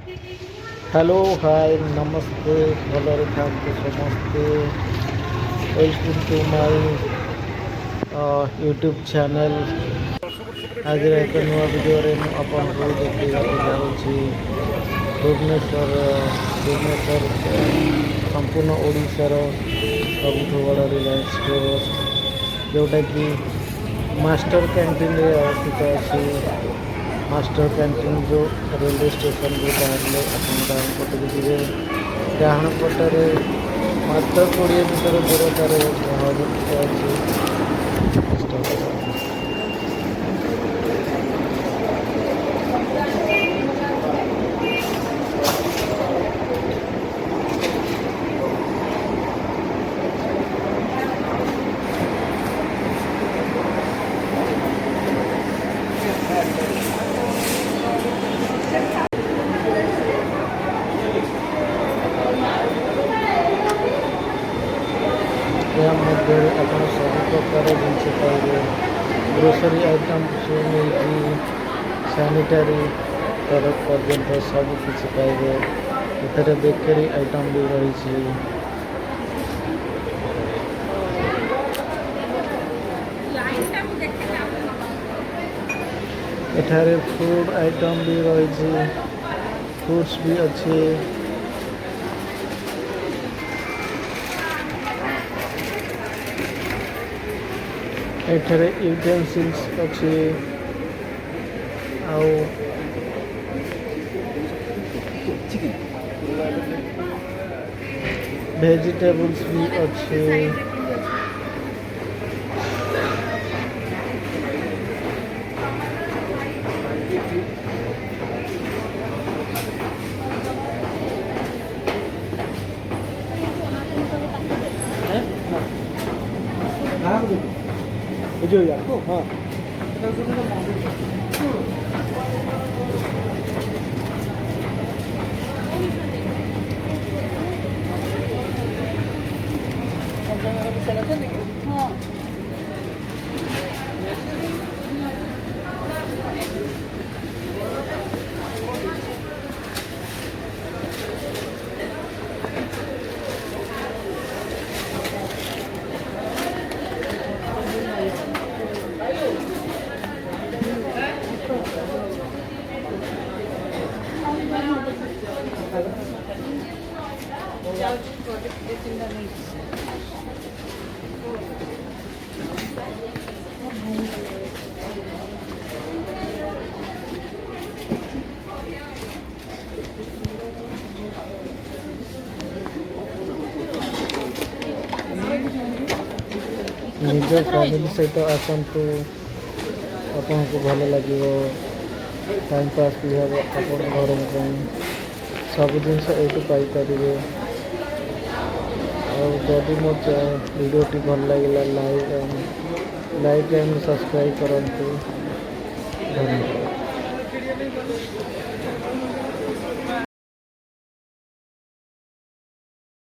Hello hi नमस्ते भलरे थांतु समस्ते welcome to my YouTube channel. आज एक नुआ वीडियो रे अपन को देखा जाऊँगी भुवनेश्वर भुवनेश्वर संपूर्ण ओडिशार सबुठ बड़ रिलायंस स्टोर जोटा कि मास्टर कैंटीन अवस्थित अच्छी। मास्टर कैंटीन जो रेलवे स्टेशन को बाहर अपन डाउन पटे जी डाण पटे मात्र 20 मीटर दूरतार अच्छी। या मध्य आप सब प्रकार जिनस पाइबे ग्रोसरी आइटम नहीं सैनिटरी प्रोडक्ट पर्यंत सब किसी पाइबे। एथर बेकरी आइटम भी रही एठारे फूड आइटम भी रही फ्रूट्स भी अच्छे। एठारे यूटेंसिल्स अच्छे आउ वेजिटेबल्स भी अच्छे। जो यार हाँ निज फैमिली सहित आसतु आपन को भल लगे टाइम पास भी हम आप घर सब जिनस ये पाइपर। और जदि मो वीडियोटी भल लगे लाइक एंड सब्सक्राइब करूँ। धन्यवाद।